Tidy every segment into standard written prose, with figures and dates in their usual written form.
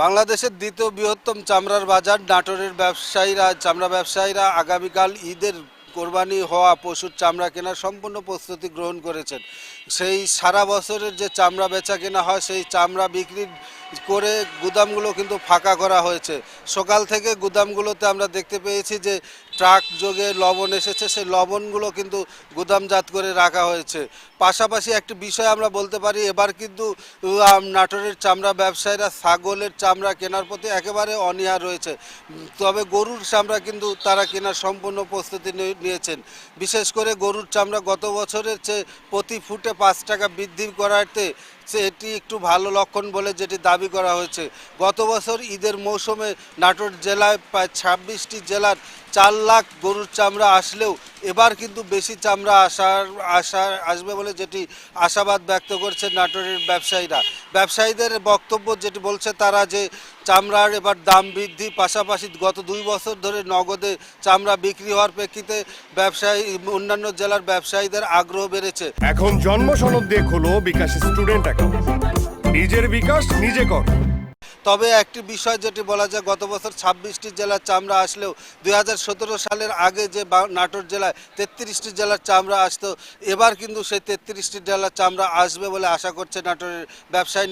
বাংলাদেশের দ্বিতীয় বৃহত্তম চামড়ার বাজার নাটোরের চামড়া ব্যবসায়ীরা আগামীকাল ঈদের কোরবানি হওয়া পশুর চামড়া কেনার সম্পূর্ণ প্রস্তুতি গ্রহণ করেছেন। সেই সারা বছরের যে চামড়া বেচা কেনা হয় সেই চামড়া বিক্রি করে গুদামগুলো কিন্তু ফাঁকা করা হয়েছে। সকাল থেকে গুদামগুলোতে আমরা দেখতে পেয়েছি যে ট্রাক যোগে লবণ এসেছে, সেই লবণগুলো কিন্তু গুদামজাত করে রাখা হয়েছে। পাশাপাশি একটি বিষয় আমরা বলতে পারি, এবার কিন্তু নাটোরের চামড়া ব্যবসায়ীরা ছাগলের চামড়া কেনার প্রতি একেবারে অনীহা রয়েছে। তবে গরুর চামড়া কিন্তু তারা কেনার সম্পূর্ণ প্রস্তুতি নিয়েছেন। বিশেষ করে গরুর চামড়া গত বছরের চেয়ে প্রতি ফুটে 5 টাকা বৃদ্ধি করাতে এটি একটু ভালো লক্ষণ বলে যেটি দাবি করা হয়েছে। গত বছর ঈদের মৌসুমে নাটোর জেলায় প্রায় 26টি জেলার 4 লাখ গরুর চামড়া আসলেও এবার কিন্তু বেশি চামড়া আসবে বলে যেটি আশাবাদ ব্যক্ত করছে নাটোরের ব্যবসায়ীদের বক্তব্য যেটি বলছে তারা, যে চামড়ার এবার দাম বৃদ্ধি, পাশাপাশি গত 2 বছর ধরে নগদে চামড়া বিক্রি হওয়ার প্রেক্ষিতে অন্যান্য জেলার ব্যবসায়ীদের আগ্রহ বেড়েছে। এখন জন্ম সনদ দিয়ে খোলো বিকাশ স্টুডেন্ট অ্যাকাউন্ট, নিজের বিকাশ নিজে কর। তবে একটি বিষয় যেটি বলা যায়, গত বছর 26টি জেলার চামড়া আসলেও 2017 সালের আগে যে নাটোর জেলায় 33টি জেলার চামড়া আসতো, এবার কিন্তু সেই 33টি জেলার চামড়া আসবে বলে আশা করছে নাটোরের ব্যবসায়ী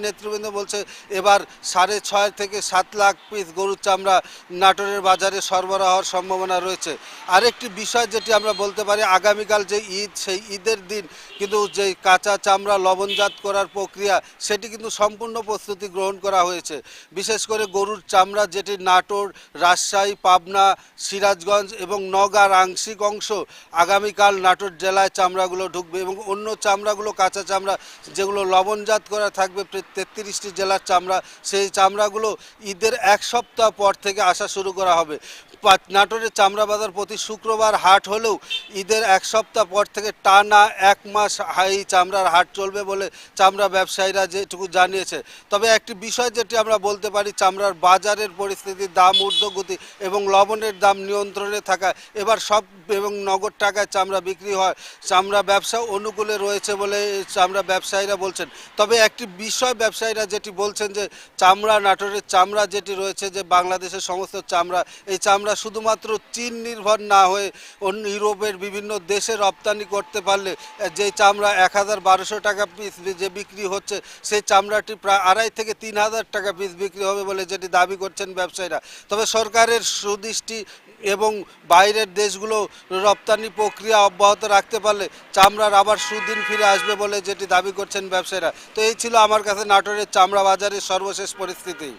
নেতৃবৃন্দ বলছে এবার 6.5 থেকে 7 লাখ পিস গরুর চামড়া নাটোরের বাজারে সরবরাহ হওয়ার সম্ভাবনা রয়েছে। আরেকটি বিষয় যেটি আমরা বলতে পারি, আগামীকাল যে ঈদ, সেই ঈদের দিন কিন্তু যে কাঁচা চামড়া লবণজাত করার প্রক্রিয়া সেটি কিন্তু সম্পূর্ণ প্রস্তুতি গ্রহণ করা হয়েছে। বিশেষ করে গরুর চামড়া যেটি নাটোর, রাজশাহী, পাবনা, সিরাজগঞ্জ এবং নওগাঁর আংশিক অংশ আগামীকাল নাটোর জেলায় চামড়াগুলো ঢুকবে এবং অন্য চামড়াগুলো কাঁচা চামড়া যেগুলো লবণজাত করা থাকবে 33টি জেলার চামড়া, সেই চামড়াগুলো ঈদের 1 সপ্তাহ পর থেকে আসা শুরু করা হবে। নাটোরের চামড়া বাজার প্রতি শুক্রবার হাট হলেও ঈদের 1 সপ্তাহ পর থেকে টানা 1 মাস এই চামড়ার হাট চলবে বলে চামড়া ব্যবসায়ীরা যেটুকু জানিয়েছে। তবে একটি বিষয় যেটি আমরা বলতে পারি, চামড়ার বাজারের পরিস্থিতি, দাম ঊর্ধ্বগতি এবং লবণের দাম নিয়ন্ত্রণে থাকা, এবার সব এবং নগদ টাকায় চামড়া বিক্রি হয়, চামড়া ব্যবসা অনুকূলে রয়েছে বলে চামড়া ব্যবসায়ীরা বলছেন। তবে একটি বিষয় ব্যবসায়ীরা যেটি বলছেন যে নাটোরের চামড়া যেটি রয়েছে, যে বাংলাদেশের সমস্ত চামড়া, এই চামড়া শুধুমাত্র চীন নির্ভর না হয়ে অন্য ইউরোপের বিভিন্ন দেশে রপ্তানি করতে পারলে যে চামড়া 1012 টাকা পিস যে বিক্রি হচ্ছে, সেই চামড়াটি প্রায় 2.5 থেকে 3,000 টাকা পিস বিক্রি হবে বলে যেটি দাবি করছেন ব্যবসায়ীরা। তবে সরকারের সুদৃষ্টি এবং বাইরের দেশগুলো রপ্তানি প্রক্রিয়া অব্যাহত রাখতে পারলে চামড়ার আবার সুদিন ফিরে আসবে বলে যেটি দাবি করছেন ব্যবসায়ীরা। তো এই ছিল আমার কাছে নাটোরের চামড়া বাজারের সর্বশেষ পরিস্থিতি।